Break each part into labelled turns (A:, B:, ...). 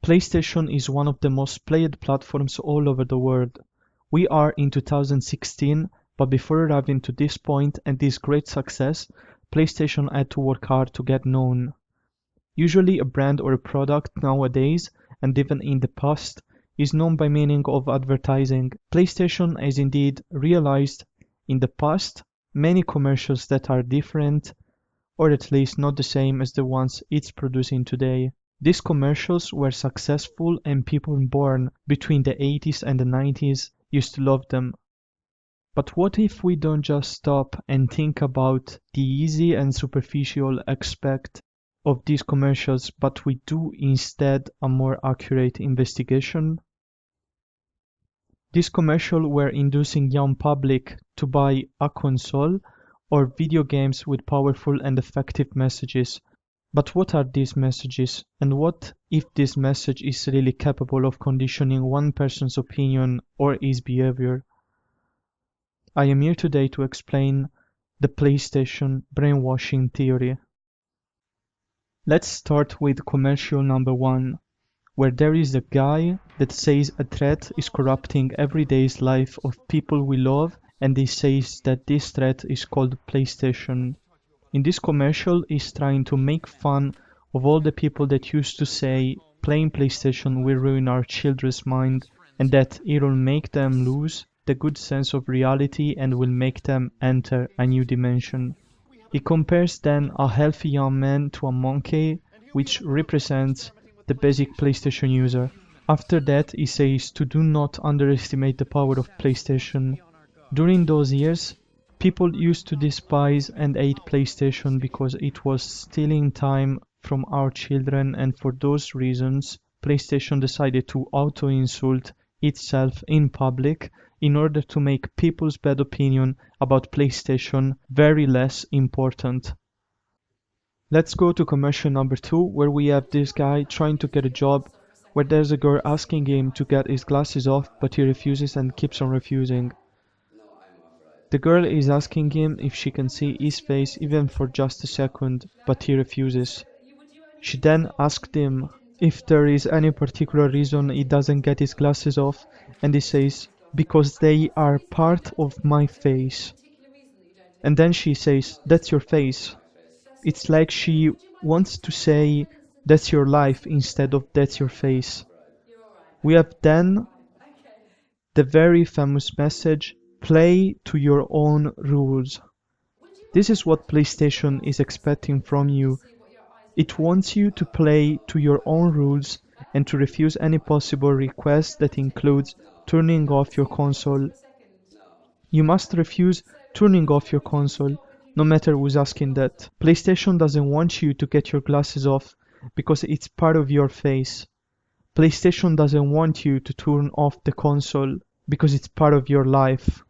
A: PlayStation is one of the most played platforms all over the world. We are in 2016, but before arriving to this point and this great success, PlayStation had to work hard to get known. Usually a brand or a product nowadays, and even in the past, is known by meaning of advertising. PlayStation has indeed realized in the past many commercials that are different, or at least not the same as the ones it's producing today. These commercials were successful and people born between the 80s and the 90s used to love them. But what if we don't just stop and think about the easy and superficial aspect of these commercials, but we do instead a more accurate investigation? These commercials were inducing young public to buy a console or video games with powerful and effective messages. But what are these messages, and what if this message is really capable of conditioning one person's opinion or his behavior? I am here today to explain the PlayStation brainwashing theory. Let's start with commercial number 1, where there is a guy that says a threat is corrupting everyday's life of people we love, and he says that this threat is called PlayStation. In this commercial, he's trying to make fun of all the people that used to say playing PlayStation will ruin our children's mind and that it will make them lose the good sense of reality and will make them enter a new dimension. He compares then a healthy young man to a monkey, which represents the basic PlayStation user. After that, he says to do not underestimate the power of PlayStation. During those years, people used to despise and hate PlayStation because it was stealing time from our children, and for those reasons, PlayStation decided to auto-insult itself in public in order to make people's bad opinion about PlayStation very less important. Let's go to commercial number 2, where we have this guy trying to get a job, where there's a girl asking him to get his glasses off, but he refuses and keeps on refusing. The girl is asking him if she can see his face even for just a second, but he refuses. She then asked him if there is any particular reason he doesn't get his glasses off, and he says, because they are part of my face. And then she says, that's your face. It's like she wants to say, that's your life instead of that's your face. We have then the very famous message, play to your own rules. This is what PlayStation is expecting from you. It wants you to play to your own rules and to refuse any possible request that includes turning off your console. You must refuse turning off your console, no matter who's asking that. PlayStation doesn't want you to get your glasses off because it's part of your face. PlayStation doesn't want you to turn off the console because it's part of your life.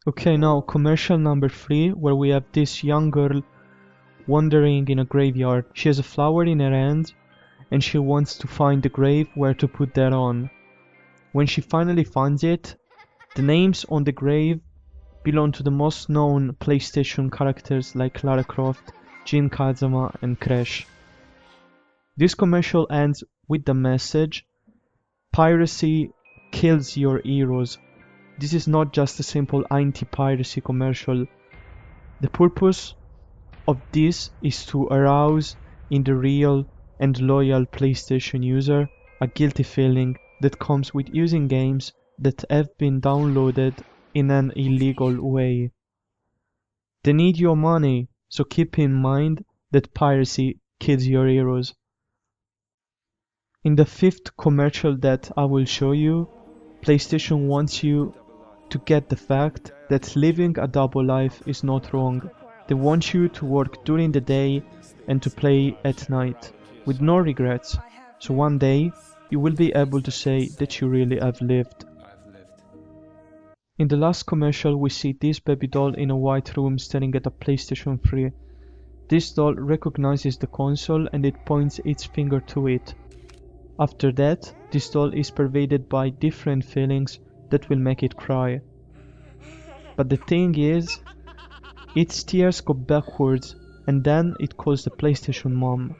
A: Okay, now commercial number 3, where we have this young girl wandering in a graveyard. She has a flower in her hand and she wants to find the grave where to put that on. When she finally finds it, the names on the grave belong to the most known PlayStation characters like Lara Croft, Jin Kazama and Crash. This commercial ends with the message, piracy kills your heroes. This is not just a simple anti-piracy commercial. The purpose of this is to arouse in the real and loyal PlayStation user a guilty feeling that comes with using games that have been downloaded in an illegal way. They need your money, so keep in mind that piracy kills your heroes. In the 5th commercial that I will show you, PlayStation wants you to get the fact that living a double life is not wrong. They want you to work during the day and to play at night, with no regrets, so one day you will be able to say that you really have lived. In the last commercial we see this baby doll in a white room staring at a PlayStation 3. This doll recognizes the console and it points its finger to it. After that, this doll is pervaded by different feelings that will make it cry. But the thing is, its tears go backwards and then it calls the PlayStation mom.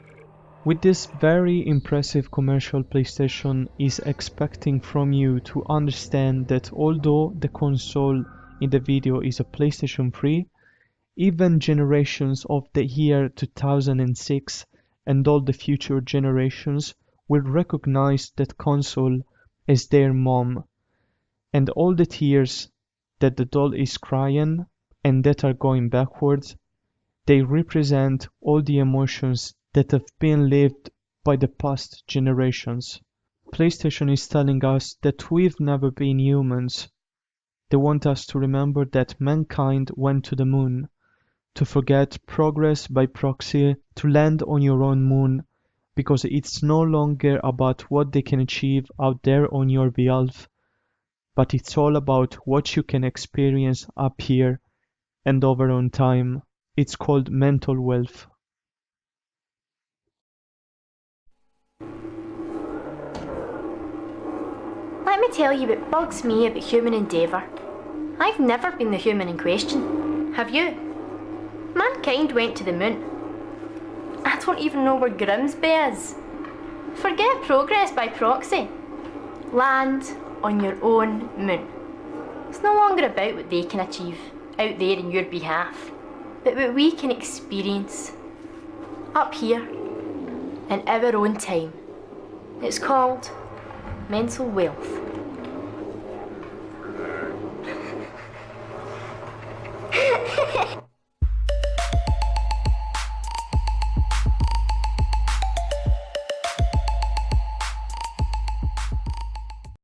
A: With this very impressive commercial, PlayStation is expecting from you to understand that although the console in the video is a PlayStation 3, even generations of the year 2006 and all the future generations will recognize that console as their mom, and all the tears that the doll is crying and that are going backwards, they represent all the emotions that have been lived by the past generations. PlayStation is telling us that we've never been humans. They want us to remember that mankind went to the moon, to forget progress by proxy, to land on your own moon, because it's no longer about what they can achieve out there on your behalf, but it's all about what you can experience up here and over on time. It's called mental wealth.
B: Let me tell you what bugs me about human endeavour. I've never been the human in question. Have you? Mankind went to the moon. I don't even know where Grimsby is. Forget progress by proxy. Land on your own moon. It's no longer about what they can achieve out there in your behalf, but what we can experience up here in our own time. It's called mental wealth.